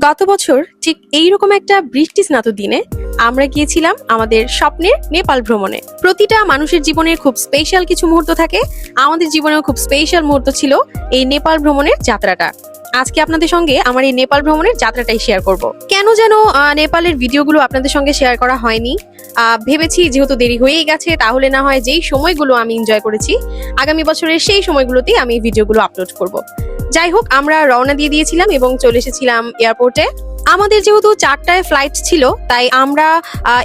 গত বছর ঠিক এইরকম একটা বৃষ্টি স্নাত দিনে আমরা গিয়েছিলাম আমাদের স্বপ্নের নেপাল ভ্রমণে। প্রতিটা মানুষের জীবনে খুব স্পেশাল কিছু মুহূর্ত থাকে, আমাদের জীবনেও খুব স্পেশাল মুহূর্ত ছিল এই নেপাল ভ্রমণের যাত্রাটা। আজকে আপনাদের সঙ্গে আমার এই নেপাল ভ্রমণের যাত্রাটাই শেয়ার করব। কেন যেন নেপালের ভিডিওগুলো আপনাদের সঙ্গে শেয়ার করা হয়নি, ভেবেছি যেহেতু দেরি হয়েই গেছে তাহলে না হয় যেই সময়গুলো আমি এনজয় করেছি আগামী বছরের সেই সময়গুলোতেই আমি ভিডিওগুলো আপলোড করব। যাই হোক, আমরা রওনা দিয়ে দিয়েছিলাম এবং চলে এসেছিলাম এয়ারপোর্টে। আমাদের যেহেতু 4টায় ফ্লাইট ছিল তাই আমরা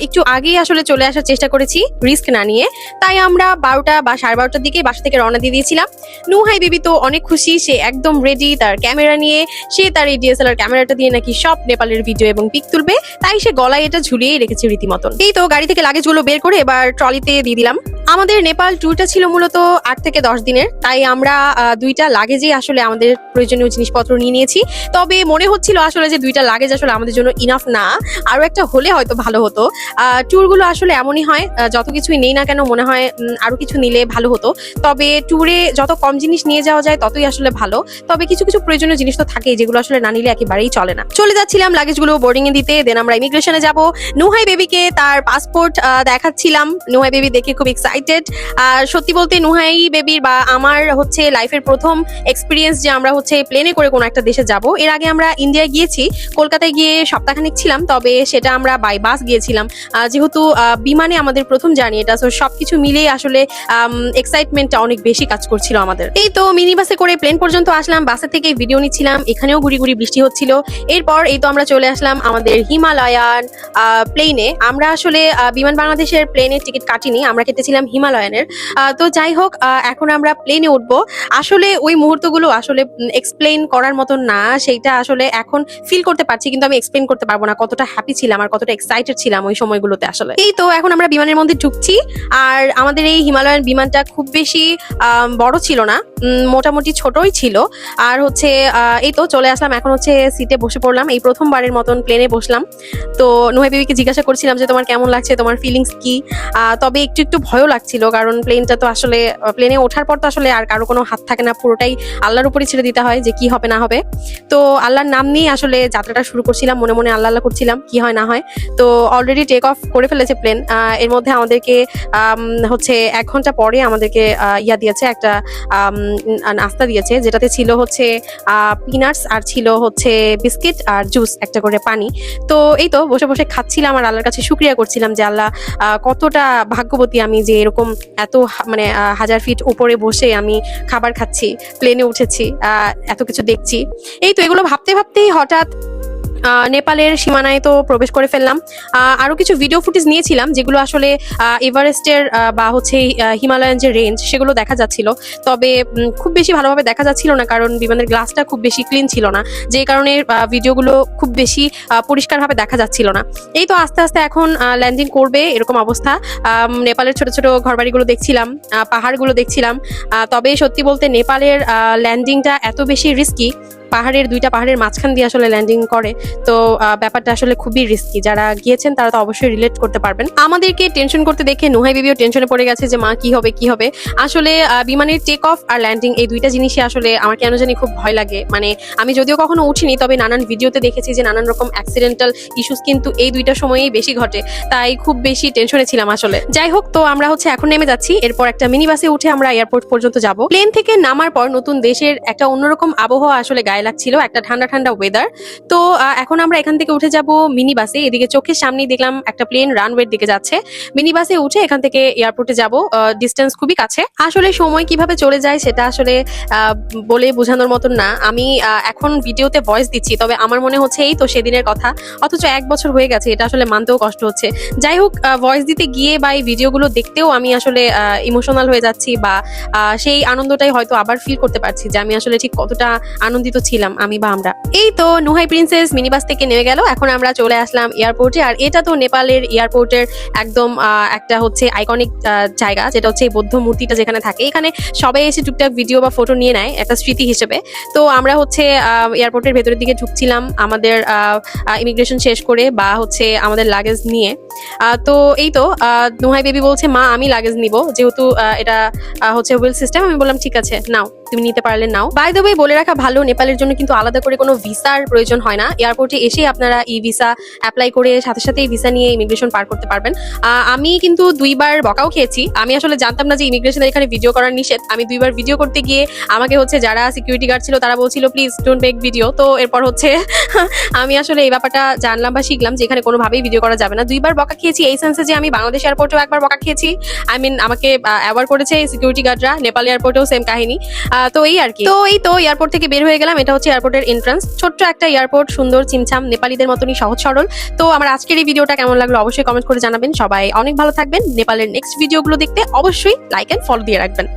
একটু আগেই আসলে চলে আসার চেষ্টা করেছি রিস্ক না নিয়ে। তাই আমরা 12টা বা 12:30টার দিকে বাসা থেকে রওনা দিয়ে দিয়েছিলাম। নুহাই বেবি তো অনেক খুশি, সে একদম রেডি তার ক্যামেরা নিয়ে। সে তার এই ডিএসএলআর ক্যামেরাটা দিয়ে নাকি সব নেপালের ভিডিও এবং পিক তুলবে, তাই সে গলায় এটা ঝুলিয়েই রেখেছে রীতিমতন। এই তো গাড়ি থেকে লাগেজগুলো বের করে এবার ট্রলিতে দিয়ে দিলাম। আমাদের নেপাল ট্যুরটা ছিল মূলত 8 থেকে 10 দিনের, তাই আমরা 2টা লাগেজেই আসলে আমাদের প্রয়োজনীয় জিনিসপত্র নিয়ে নিয়েছি। তবে মনে হচ্ছিল আসলে যে 2টা লাগেজ আসলে আমাদের জন্য ইনাফ না, আরো একটা হলে হয়তো ভালো হতো। ট্যুরগুলো আসলে এমনই হয়, যত কিছুই নেই না কেন মনে হয় আরো কিছু নিলে ভালো হতো। তবে ট্যুরে যত কম জিনিস নিয়ে যাওয়া যায় ততই আসলে ভালো। তবে কিছু কিছু প্রয়োজনীয় জিনিস তো থাকেই যেগুলো আসলে না নিলে একেবারেই চলে না। চলে যাচ্ছিলাম লাগেজগুলো বোর্ডিং এ দিতে, দেন আমরা ইমিগ্রেশনে যাব। নুহাই বেবিকে তার পাসপোর্ট দেখাচ্ছিলাম। নুহাই বেবি দেখে খুব এক্সাইটেড। সত্যি বলতে নুহাই বেবির বা আমার হচ্ছে লাইফের প্রথম এক্সপিরিয়েন্স যে আমরা হচ্ছে প্লেনে করে কোনো একটা দেশে যাব। এর আগে আমরা ইন্ডিয়ায় গিয়েছি, কলকাতায় গিয়ে সপ্তাহখানেক ছিলাম, তবে সেটা আমরা বাই বাস গিয়েছিলাম। যেহেতু বিমানে আমাদের প্রথম জার্নি এটা, তো সবকিছু মিলেই আসলে এক্সাইটমেন্টটা অনেক বেশি কাজ করছিল আমাদের। এই তো মিনি বাসে করে প্লেন পর্যন্ত আসলাম, বাসে থেকে ভিডিও নিচ্ছিলাম। এখানেও গুড়ি গুড়ি বৃষ্টি হচ্ছিল। এরপর এই তো আমরা চলে আসলাম আমাদের হিমালয়ান প্লেনে। আমরা আসলে বিমান বাংলাদেশের প্লেনের টিকিট কাটিনি, আমরা কেটেছিলাম হিমালয়ানের। তো যাই হোক, এখন আমরা প্লেনে উঠবো। আসলে ওই মুহূর্তগুলো আসলে এক্সপ্লেইন করার মতন না, সেইটা আসলে এখন ফিল করতে পারছি কিন্তু আমি এক্সপ্লেইন করতে পারবো না কতটা হ্যাপি ছিলাম আর কতটা এক্সাইটেড ছিলাম ওই সময়গুলোতে আসলে। এই তো এখন আমরা বিমানের মধ্যে ঢুকছি। আর আমাদের এই হিমালয়ান বিমানটা খুব বেশি বড় ছিল না, মোটামুটি ছোটই ছিল। আর হচ্ছে এই তো চলে আসলাম, এখন হচ্ছে সিটে বসে পড়লাম। এই প্রথমবারের মতন প্লেনে বসলাম। তো নুহাই বেবিকে জিজ্ঞাসা করছিলাম যে তোমার কেমন লাগছে, তোমার ফিলিংস কি। তবে একটু একটু ভয়ও লাগছিল, কারণ প্লেনটা তো আসলে প্লেনে ওঠার পর তো আসলে আর কারো কোনো হাত থাকে না, পুরোটাই আল্লাহর উপরই ছেড়ে দিতে হয় যে কি হবে না হবে। তো আল্লাহর নাম নিয়ে আসলে যাত্রাটা শুরু করছিলাম, মনে মনে আল্লাহ আল্লাহ করছিলাম কি হয় না হয়। তো অলরেডি টেক অফ করে ফেলেছে প্লেন। এর মধ্যে আমাদেরকে হচ্ছে 1 ঘন্টা পরে আমাদেরকে ইয়া দিয়েছে, একটা নাস্তা দিয়েছে, যেটাতে ছিল হচ্ছে পিনাটস আর ছিল হচ্ছে বিস্কিট আর জুস, একটা করে পানি। তো এই তো বসে বসে খাচ্ছিলাম আর আল্লাহর কাছে শুকরিয়া করছিলাম যে আল্লাহ কতটা ভাগ্যবতী আমি যে এরকম এত মানে 1000 ফিট উপরে বসে আমি খাবার খাচ্ছি, প্লেনে উঠেছি, এত কিছু দেখছি। এই তো এগুলো ভাবতে ভাবতেই হঠাৎ নেপালের সীমানায় তো প্রবেশ করে ফেললাম। আরো কিছু ভিডিও ফুটেজ নিয়েছিলাম যেগুলো আসলে এভারেস্টের বা হচ্ছে হিমালয়ান যে রেঞ্জ সেগুলো দেখা যাচ্ছিল, তবে খুব বেশি ভালোভাবে দেখা যাচ্ছিল না কারণ বিমানের গ্লাসটা খুব বেশি ক্লিন ছিল না, যে কারণে ভিডিওগুলো খুব বেশি পরিষ্কারভাবে দেখা যাচ্ছিল না। এই তো আস্তে আস্তে এখন ল্যান্ডিং করবে এরকম অবস্থা। নেপালের ছোট ছোট ঘরবাড়িগুলো দেখছিলাম, পাহাড়গুলো দেখছিলাম। তবে সত্যি বলতে নেপালের ল্যান্ডিংটা এত বেশি রিস্কি, পাহাড়ের 2টা পাহাড়ের মাঝখান দিয়ে আসলে ল্যান্ডিং করে, তো ব্যাপারটা আসলে খুবই রিস্কি। যারা গিয়েছেন তারা তো অবশ্যই রিলেট করতে পারবেন। আমাদেরকে টেনশন করতে দেখে নুহাই বেবিও টেনশনে পড়ে গেছে যে মা কি হবে কি হবে। আসলে বিমানের টেক অফ আর ল্যান্ডিং এই 2টা জিনিসই আসলে আমার কেন জানি খুব ভয় লাগে। মানে আমি যদিও কখনো উঠিনি, তবে নানান ভিডিওতে দেখেছি যে নানান রকম অ্যাক্সিডেন্টাল ইস্যুস কিন্তু এই 2টা সময়েই বেশি ঘটে, তাই খুব বেশি টেনশনে ছিলাম আসলে। যাই হোক, তো আমরা হচ্ছে এখন নেমে যাচ্ছি, এরপর একটা মিনি বাসে উঠে আমরা এয়ারপোর্ট পর্যন্ত যাব। প্লেন থেকে নামার পর নতুন দেশের একটা অন্যরকম আবহাওয়া আসলে গায়ে লাগছিল, একটা ঠান্ডা ঠান্ডা ওয়েদার। তো এখন আমরা এখান থেকে উঠে যাব মিনি বাসে। এদিকে চোখের সামনেই দেখলাম একটা প্লেন রানওয়ের দিকে যাচ্ছে। মিনি বাসে উঠে এখান থেকে এয়ারপোর্টে যাব, ডিস্টেন্স খুবই কাছে। আসলে সময় কিভাবে চলে যায় সেটা আসলে বলে বোঝানোর মতন না। আমি এখন ভিডিওতে ভয়েস দিচ্ছি, তবে আমার মনে হচ্ছে এই তো সেদিনের কথা, অথচ 1 বছর হয়ে গেছে, এটা আসলে মানতেও কষ্ট হচ্ছে। যাই হোক, ভয়েস দিতে গিয়ে বা এই ভিডিওগুলো দেখতেও আমি আসলে ইমোশনাল হয়ে যাচ্ছি, বা সেই আনন্দটাই হয়তো আবার ফিল করতে পারছি যে আমি আসলে ঠিক কতটা আনন্দিত ছিলাম আমি বা আমরা। এই তো নুহাই প্রিন্সেস মিনি বাস থেকে নেমে গেল, এখন আমরা চলে আসলাম এয়ারপোর্টে। আর এটা তো নেপালের এয়ারপোর্টের একদম একটা হচ্ছে আইকনিক জায়গা, যেটা হচ্ছে এই বৌদ্ধ মূর্তিটা যেখানে থাকে। এখানে সবাই এসে টুকটাক ভিডিও বা ফটো নিয়ে নেয় একটা স্মৃতি হিসেবে। তো আমরা হচ্ছে এয়ারপোর্টের ভেতরের দিকে ঢুকছিলাম আমাদের ইমিগ্রেশন শেষ করে বা হচ্ছে আমাদের লাগেজ নিয়ে। তো এই তো নুহাই বেবি বলছে মা আমি লাগেজ নিব, যেহেতু এটা হচ্ছে হুইল সিস্টেম। আমি বললাম ঠিক আছে নাও, তুমি নিতে পারলে নাও। বাই দ্য ওয়ে বলে রাখা ভালো, নেপালের জন্য কিন্তু আলাদা করে কোনো ভিসার প্রয়োজন হয় না। এয়ারপোর্টে এসে আপনারা ই ভিসা অ্যাপ্লাই করে সাথে সাথেই ভিসা নিয়ে ইমিগ্রেশন পার করতে পারবেন। আমি কিন্তু 2বার বকাও খেয়েছি। আমি আসলে জানতাম না যে ইমিগ্রেশনের এখানে ভিডিও করার নিষেধ। আমি 2বার ভিডিও করতে গিয়ে আমাকে হচ্ছে যারা সিকিউরিটি গার্ড ছিল তারা বলছিল প্লিজ ডোন্ট মেক ভিডিও। তো এরপর হচ্ছে আমি আসলে এই ব্যাপারটা জানলাম বা শিখলাম যে এখানে কোনোভাবেই ভিডিও করা যাবে না। 2বার বকা খেয়েছি এই সেন্সে যে আমি বাংলাদেশ এয়ারপোর্টেও একবার বকা খেয়েছি। আই মিন আমাকে অ্যাওয়ার্ড করেছে সিকিউরিটি গার্ডরা। নেপাল এয়ারপোর্টেও সেম কাহিনী। তো এই আর কি। তো এই তো এয়ারপোর্ট থেকে বের হয়ে গেলাম। এটা হচ্ছে এয়ারপোর্টের এন্ট্রান্স। ছোট্ট একটা এয়ারপোর্ট, সুন্দর, চিমছাম, নেপালিদের মতনই সহজ সরল। তো আমার আজকের এই ভিডিওটা কেমন লাগলো অবশ্যই কমেন্ট করে জানাবেন। সবাই অনেক ভালো থাকবেন। নেপালের নেক্সট ভিডিওগুলো দেখতে অবশ্যই লাইক এন্ড ফলো দিয়ে রাখবেন।